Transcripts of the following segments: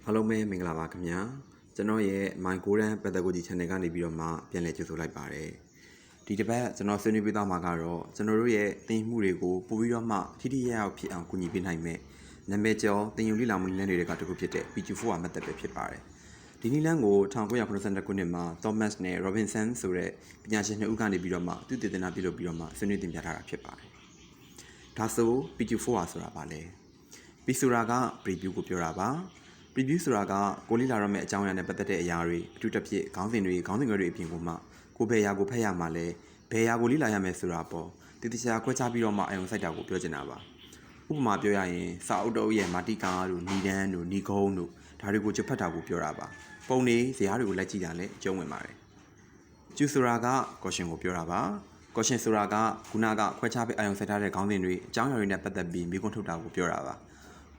အားလုံးပဲမင်္ဂလာပါခင်ဗျာကျွန်တော်ရဲ့ My Golden Pedagogy Channel ကနေပြီးတော့မှပြန်လည်ကြိုဆိုလိုက်ပါတယ်ဒီတစ်ပတ်ကျွန်တော်ဆွေးနွေးပေးသွားမှာကတော့ကျွန်တော်တို့ရဲ့သင်မှုတွေကိုပို့ပြီးတော့မှထိထိရောက်ရောက်ဖြစ်အောင်ကူညီပေးနိုင်မယ်နာမည်ကျော်သင်ယူလေ့လာမှုနည်းတွေကတခုဖြစ်တဲ့ PQ4 method ပဲဖြစ်ပါတယ်ဒီနည်းလမ်းကို1982ခုနှစ်မှာ Thomas နဲ့ Robinson ဆိုတဲ့ပညာရှင်နှစ်ဦးကနေပြီးတော့မှသူတည်တည်နာပြုလုပ်ပြီးတော့မှဆွေးနွေးတင်ပြထားတာဖြစ်ပါတယ်ဒါဆို PQ4 ဆိုတာပါလဲ P ဆိုတာက preview ကိုပြောတာပါPreview ဆိုတာကကိုလေ့လာရမယ့်အကြောင်းအရာနဲ့ပတ်သက်တဲ့အရာတွေအထူးသဖြင့်ခေါင်းစဉ်တွေခေါင်းစဉ်ခွဲတွေအပြင်ကိုမှကိုဘယ်အရာကိုဖတ်ရမှာလဲဘယ်အရာကိုလေ့လာရမယ်ဆိုတာပေါ့တည်တည်ချာခွဲခြားပြီးတော့မှအယုံစိုက်တာကိုပြောချင်တာပါဥပမာပြောရရင်စာအုပ်တုပ်ရဲ့မာတိကာတို့ဏီဒန်းတို့ဏီကုန်းတို့ဒါတွေကိုချက်ဖတ်တာကိုပြောတာပါပုံတွေဇာတ်တွေကိုလိုက်ကြည့်တာလည်းအကျုံးဝင်ပါတယ်ကျူဆိုတာက caution ကိုပြောတာပါ caution ဆိုတာကခုနကခွဲခြားပြီးအယုံစိုက်ထားတဲ့ခေါင်းစဉ်တွေအကြောင်းအရာတွေနဲ့ပတ်သက်ပြီးမိကွန်းထုတ်တာကိုပြောတာပါ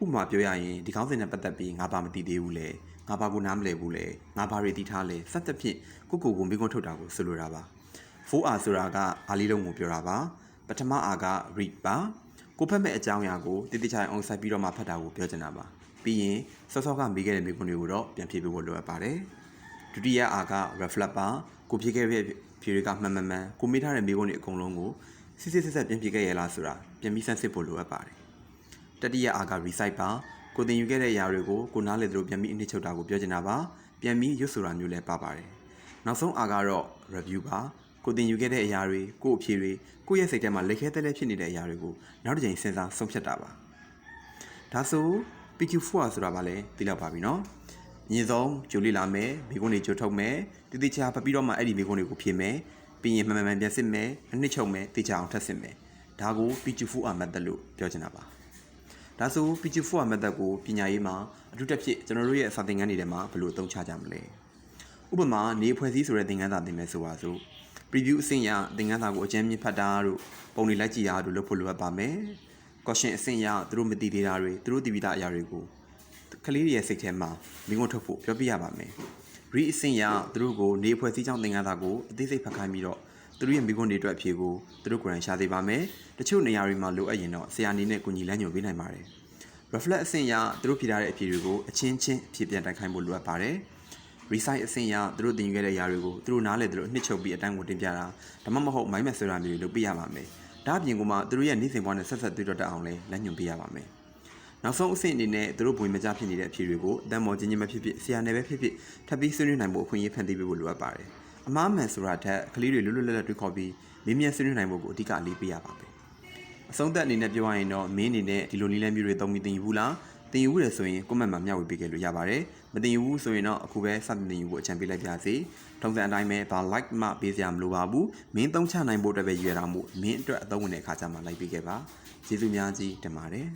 ဥပမာပြောရရင်ဒီခေါင်းစဉ်နဲ့ပတ်သက်ပြီးငါဘာမသိသေးဘူးလေငါဘာကိုနားမလည်ဘူးလေငါဘာတွေသိထားလဲစသဖြင့်ကိုမိကွန်းထုတ်တာကိုဆိုလိုတာပါ 4R ဆိုတာကအားလေးလုံးကိုပြောတာပါပထမ R က read ပါကိုဖတ်မဲ့အကြောင်းအရာကိုတည်တည်ချာအောင်စိုက်ပြီးတော့မှဖတ်တာကိုပြောချင်တာပါပြီးရင်စောကမေးခဲ့တဲ့မိကွန်းတွေကိုတော့ပြန်ဖြေပေးဖို့လိုအပ်ပါတယ်ဒုတိယ R က reflect ပါကိုဖြေခဲ့တဲ့ဖြေတွေကမှန်ကိုမေးထားတဲ့မိကွန်းတွေအကုန်လုံးကိုစစ်ပြန်ဖြေခဲ့ရလားဆိုတာပြန်ပြီးစမ်းစစ်ဖို့လိုအပ်ပါတယ်တတိယအားက recite ပါကိုသင်ယူခဲ့တဲ့အရာတွေကိုကိုနားလည်သလိုပြန်ပြီးအနှစ်ချုပ်တာကိုပြောချင်တာပါပြန်ပြီးရွတ်ဆိုတာမျိုးလည်းပါပါတယ်နောက်ဆုံးအားကတော့ review ပါကိုသင်ယူခဲ့တဲ့အရာတွေကိုအဖြေတွေကိုရဲ့စိတ်ထဲမှာလက်ခဲတဲလဲဖြစ်နေတဲ့အရာတွေကိုနောက်တစ်ချိန်စဉ်းစားဆုံးဖြတ်တာပါဒါဆို PQ4 ဆိုတာပါလဲသိလောက်ပါပြီနော်အရင်ဆုံးကြိုလေ့လာမယ်မိကုန်းတွေကြိုထုတ်မယ်တည်တည်ချာဖတ်ပြီးတော့မှအဲ့ဒီမိကုန်းတွေကိုဖြေမယ်ပြီးရင်မှန်ပြန်စစ်မယ်အနှစ်ချုပ်မယ်သိချအောင်ထပ်စစ်မယ်ဒါကို PQ4 method လို့ပြောချင်တာပါဒါဆို PQ4 method ကိုပညာရေးမှာအထူးသဖြင့်ကျွန်တော်တို့ရဲ့စာသင်ခန်းတွေထဲမှာဘယ်လိုအသုံးချကြမလဲဥပမာနေဖွဲ့စည်းဆိုတဲ့သင်ခန်းစာသင်မယ်ဆိုပါစို့ preview အဆင့်ရသင်ခန်းစာကိုအကျဉ်းမြင့်ဖတ်တာတို့ပုံတွေလိုက်ကြည့်တာတို့လုပ်ဖို့လိုအပ်ပါမယ် caution အဆင့်ရသူတို့မသိသေးတာတွေသူတို့သိပြီးသားအရာတွေကိုကလေးတွေရဲ့စိတ်ထဲမှာမိငုံထုတ်ဖို့ပြောပြရပါမယ် read အဆင့်ရသူတို့ကိုနေဖွဲ့စည်းကြောင်းသင်ခန်းစာကိုအသေးစိတ်ဖတ်ခိုင်းပြီးတော့သူတို့ရဲ့မိကွန်းတွေအတွက်အဖြေကိုသူတို့ကိုယ်တိုင်ရှာသေးပါမယ်တချို့နေရာတွေမှာလိုအပ်ရင်တော့ဆရာအနေနဲ့ကူညီလမ်းညွှန်ပေးနိုင်ပါတယ် reflect အဆင့်ရသူတို့ဖြေထားတဲ့အဖြေတွေကိုအချင်းချင်းဖြေပြန်တိုက်ခိုင်းဖို့လိုအပ်ပါတယ် recite အဆင့်ရသူတို့သင်ယူခဲ့တဲ့အရာတွေကိုသူတို့နားလည်သူတို့အနှစ်ချုပ်ပြီးအတိုင်းကိုတင်ပြတာဒါမှမဟုတ်မိုင်းမက်ဆိုတာမျိုးတွေလုပ်ပြရပါမယ်ဒါအပြင်ကမှသူတို့ရဲ့နေ့စဉ်ဘဝနဲ့ဆက်သွေးတော့တအောင်လဲလမ်းညွှန်ပေးရပါမယ်နောက်ဆုံးအဆင့်အနေနဲ့သူတို့ဘဝင်မကြဖြစ်နေတဲ့အဖြေတွေကိုအတန်းမော်ချင်းချင်းမဖြစ်ဆရာနယ်ပဲဖြစ်ထပ်ပြီးဆွေးနွေးနိုင်ဖို့အခွင့်အရေးဖန်တီးပေးဖို့လိုအပ်ပါတယ်အမှားမှန်ဆိုတာထက်ကလေးတွေလွတ်လွတ်လပ်လပ်တွေးခေါ်ပြီးမေးမြန်းဆွေးနွေးနိုင်ဖို့ကိုအဓိကအလေးပေးရပါမယ်အဆုံးသက်အနေနဲ့ပြောရရင်တော့မင်းအနေနဲ့ဒီလိုနည်းလမ်းမျိုးတွေသုံးပြီးသင်ယူဘူးလားသင်ယူရတယ်ဆိုရင် comment မှာမျှဝေပေးခဲ့လို့ရပါတယ်မသင်ယူဘူးဆိုရင်တော့အခုပဲစတင်သင်ယူဖို့အကြံပေးလိုက်ပါစေထုံးစံအတိုင်းပဲဘာ like မှပေးစရာမလိုပါဘူးမင်းသုံးချနိုင်ဖို့အတွက်ပဲရည်ရတာမို့မင်းအတွက်အသုံးဝင်တဲ့အခါကျမှ like ပေးခဲ့ပါကျေးဇူးများကြီးတင်ပါတယ်